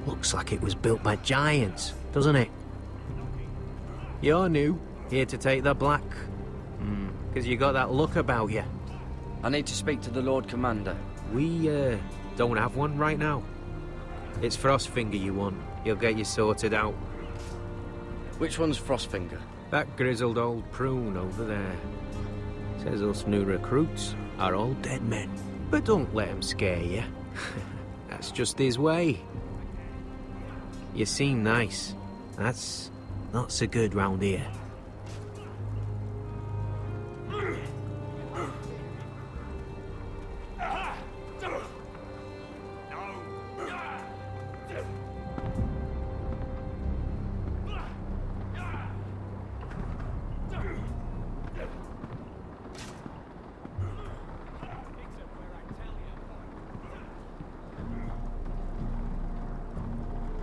Looks like it was built by giants, doesn't it? You're new, here to take the black. Because you got that look about you. I need to speak to the Lord Commander. We, don't have one right now. It's Frostfinger you want. He'll get you sorted out. Which one's Frostfinger? That grizzled old prune over there. Says us new recruits are all dead men. But don't let him scare you. That's just his way. You seem nice. That's not so good round here.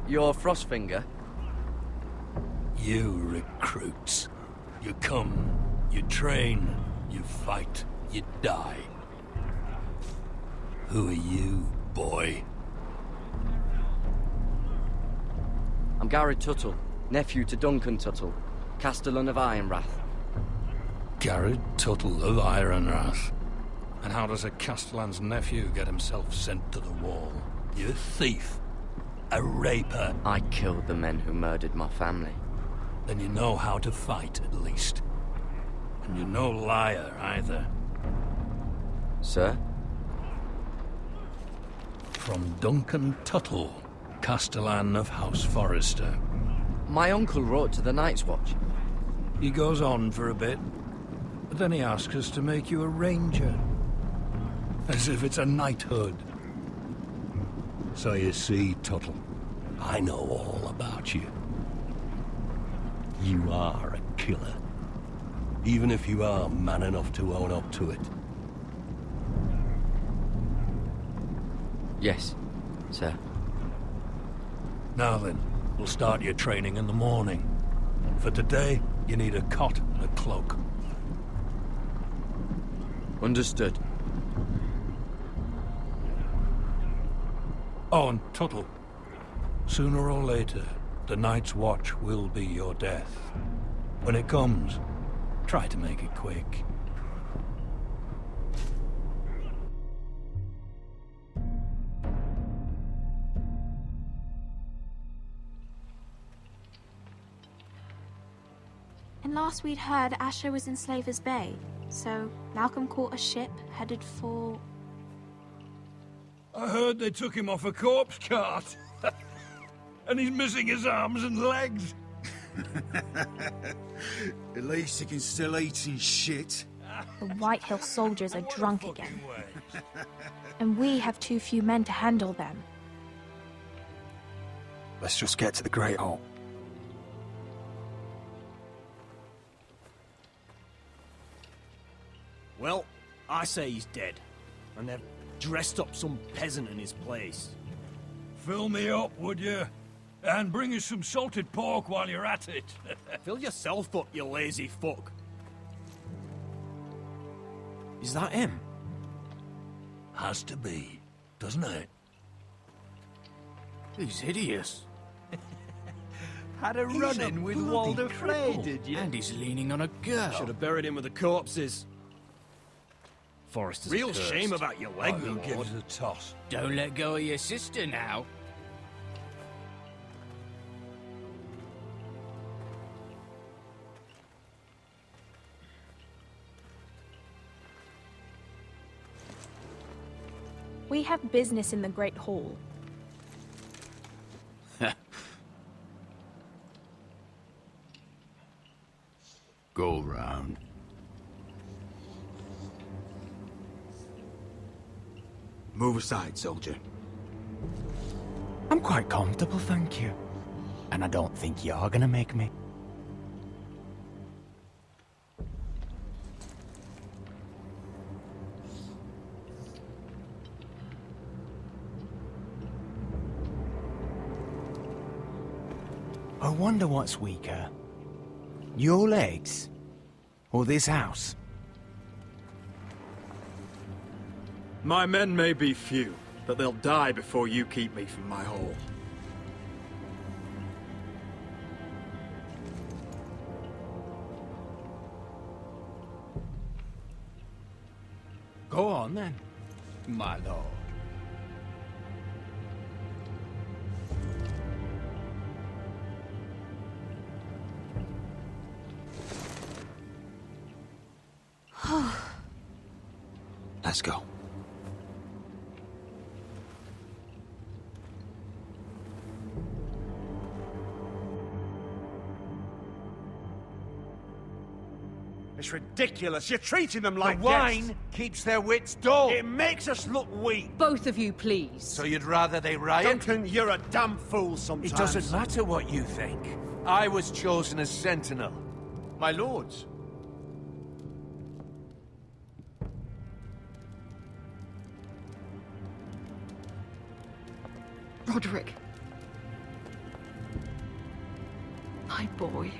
You're Frostfinger? You recruits. You come, you train, you fight, you die. Who are you, boy? I'm Gary Tuttle, nephew to Duncan Tuttle, Castellan of Ironrath. Garrett Tuttle of Ironrath. And how does a Castellan's nephew get himself sent to the wall? You thief. A raper. I killed the men who murdered my family. Then you know how to fight, at least. And you're no liar, either. Sir? From Duncan Tuttle, Castellan of House Forrester. My uncle wrote to the Night's Watch. He goes on for a bit, but then he asks us to make you a ranger. As if it's a knighthood. So you see, Tuttle, I know all about you. You are a killer. Even if you are man enough to own up to it. Yes, sir. Now then, we'll start your training in the morning. For today, you need a cot and a cloak. Understood. Oh, and Tuttle. Sooner or later, the Night's Watch will be your death. When it comes, try to make it quick. And last we'd heard, Asher was in Slaver's Bay, so Malcolm caught a ship headed for... I heard they took him off a corpse cart. And he's missing his arms and legs. At least he can still eat and shit. The Whitehill soldiers are drunk again. And we have too few men to handle them. Let's just get to the Great Hall. Well, I say he's dead. And they've dressed up some peasant in his place. Fill me up, would you? And bring us some salted pork while you're at it. Fill yourself up, you lazy fuck. Is that him? Has to be, doesn't it? He's hideous. Had a run-in with Walder Frey, did you? And he's leaning on a girl. Should have buried him with the corpses. Forrester's Real cursed. shame about your leg, Who Lord. gives a toss? Don't let go of your sister now. We have business in the Great Hall. Go round. Move aside, soldier. I'm quite comfortable, thank you. And I don't think you're gonna make me. I wonder what's weaker. Your legs Or this house? My men may be few, but they'll die before you keep me from my hall. Go on, then, my lord. Let's go. It's ridiculous. You're treating them like The wine guests. keeps their wits dull. It makes us look weak. Both of you, please. So you'd rather they riot? Duncan, you're a damn fool sometimes. It doesn't matter what you think. I was chosen as sentinel. My lords. Roderick. My boy.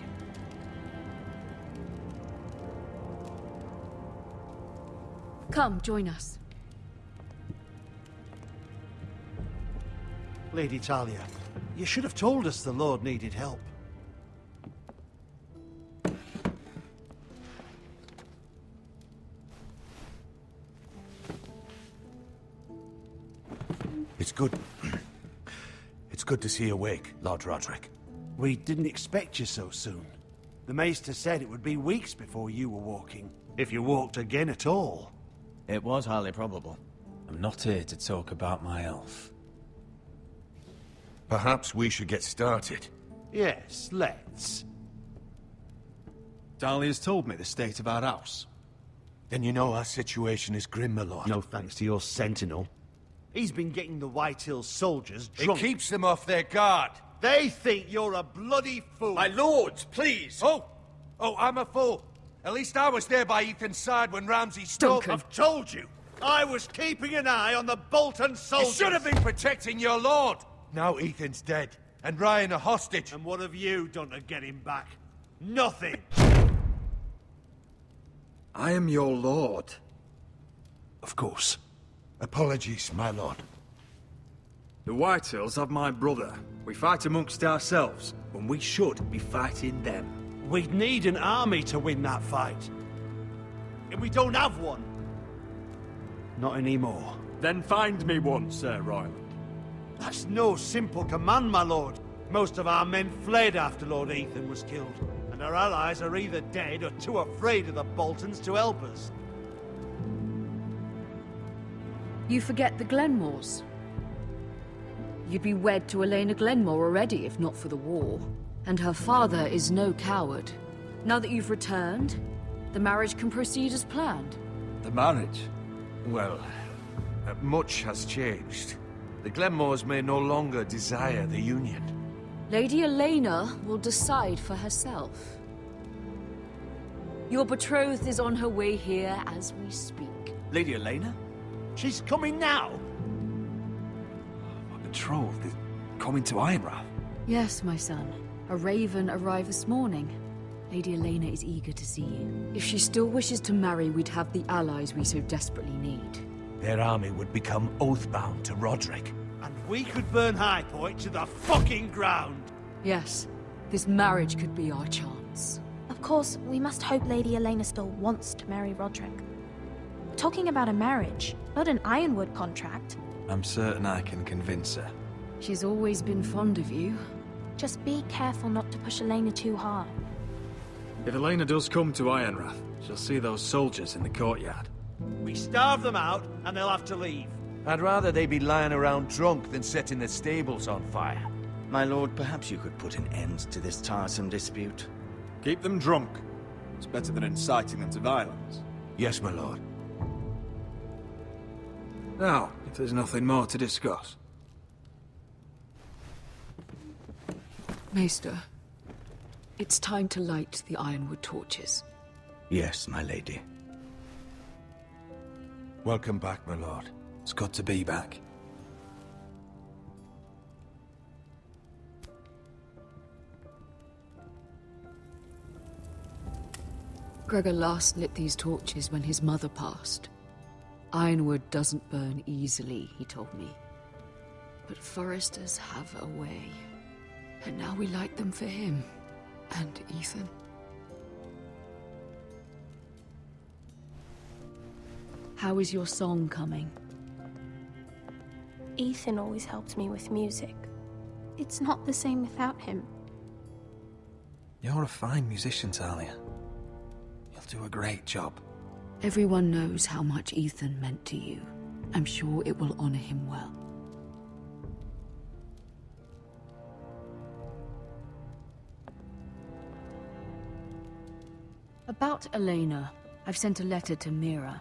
Come, join us. Lady Talia, you should have told us the Lord needed help. It's good. It's good to see you awake, Lord Roderick. We didn't expect you so soon. The Maester said it would be weeks before you were walking, if you walked again at all. It was highly probable. I'm not here to talk about my elf. Perhaps we should get started. Yes, let's. Dahlia's told me the state of our house. Then you know our situation is grim, my lord. No thanks to your sentinel. He's been getting the White Hill soldiers It drunk. keeps them off their guard. They think you're a bloody fool. My lords, please! Oh, I'm a fool. At least I was there by Ethan's side when Ramsay stole... Duncan. I've told you. I was keeping an eye on the Bolton You soldiers. should have been protecting your lord. Now Ethan's dead, and Ryan a hostage. And what have you done to get him back? Nothing. I am your lord. Of course. Apologies, my lord. The Whitehills have my brother. We fight amongst ourselves, when we should be fighting them. We'd need an army to win that fight. And we don't have one. Not anymore. Then find me one, Sir Royland. That's no simple command, my lord. Most of our men fled after Lord Ethan was killed, and our allies are either dead or too afraid of the Boltons to help us. You forget the Glenmores. You'd be wed to Elena Glenmore already if not for the war. And her father is no coward. Now that you've returned, the marriage can proceed as planned. The marriage? Well, much has changed. The Glenmores may no longer desire the union. Lady Elena will decide for herself. Your betrothed is on her way here as we speak. Lady Elena? She's coming now. My betrothed is coming to Ironrath. Yes, my son. A raven arrived this morning. Lady Elena is eager to see you. If she still wishes to marry, we'd have the allies we so desperately need. Their army would become oath-bound to Roderick. And we could burn High Point to the fucking ground. Yes, this marriage could be our chance. Of course, we must hope Lady Elena still wants to marry Roderick. We're talking about a marriage, not an Ironwood contract. I'm certain I can convince her. She's always been fond of you. Just be careful not to push Elena too hard. If Elena does come to Ironrath, she'll see those soldiers in the courtyard. We starve them out, and they'll have to leave. I'd rather they be lying around drunk than setting the stables on fire. My lord, perhaps you could put an end to this tiresome dispute. Keep them drunk. It's better than inciting them to violence. Yes, my lord. Now, if there's nothing more to discuss. Maester, it's time to light the Ironwood torches. Yes, my lady. Welcome back, my lord. It's good to be back. Gregor last lit these torches when his mother passed. Ironwood doesn't burn easily, he told me. But foresters have a way. And now we light them for him. And Ethan. How is your song coming? Ethan always helps me with music. It's not the same without him. You're a fine musician, Talia. You'll do a great job. Everyone knows how much Ethan meant to you. I'm sure it will honor him well. About Elena, I've sent a letter to Mira.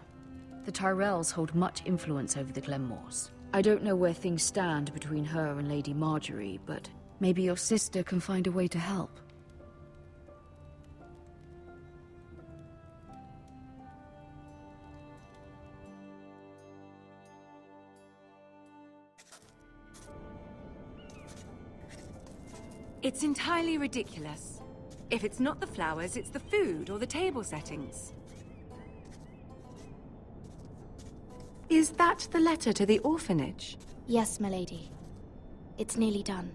The Tyrells hold much influence over the Glenmores. I don't know where things stand between her and Lady Marjorie, but maybe your sister can find a way to help. It's entirely ridiculous. If it's not the flowers, it's the food or the table settings. Is that the letter to the orphanage? Yes, milady. It's nearly done.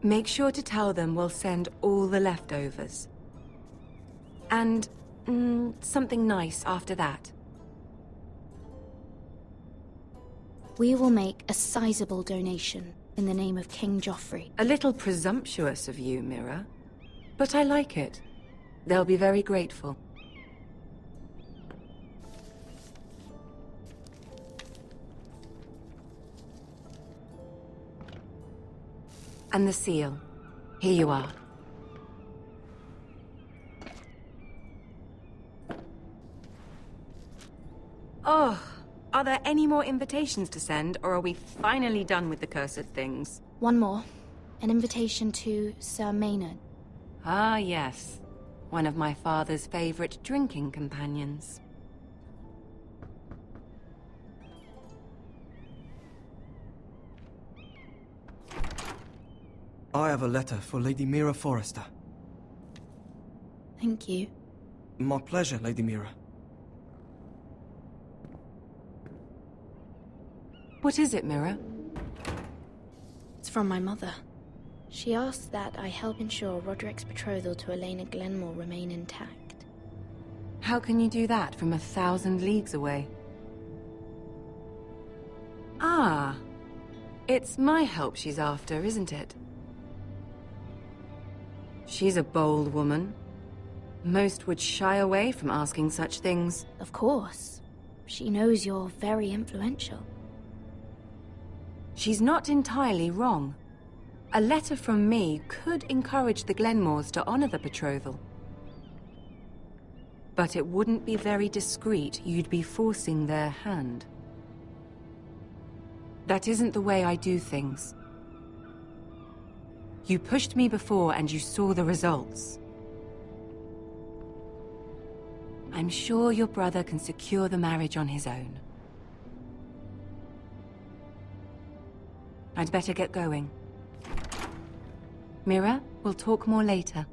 Make sure to tell them we'll send all the leftovers. And, something nice after that. We will make a sizable donation in the name of King Joffrey. A little presumptuous of you, Mira. But I like it. They'll be very grateful. And the seal. Here you are. Oh, are there any more invitations to send, or are we finally done with the cursed things? One more. An invitation to Sir Maynard. Ah, yes. One of my father's favorite drinking companions. I have a letter for Lady Mira Forrester. Thank you. My pleasure, Lady Mira. What is it, Mira? It's from my mother. She asks that I help ensure Roderick's betrothal to Elena Glenmore remain intact. How can you do that from 1,000 leagues away? Ah, it's my help she's after, isn't it? She's a bold woman. Most would shy away from asking such things. Of course. She knows you're very influential. She's not entirely wrong. A letter from me could encourage the Glenmores to honor the betrothal. But it wouldn't be very discreet. You'd be forcing their hand. That isn't the way I do things. You pushed me before and you saw the results. I'm sure your brother can secure the marriage on his own. I'd better get going. Mira, we'll talk more later.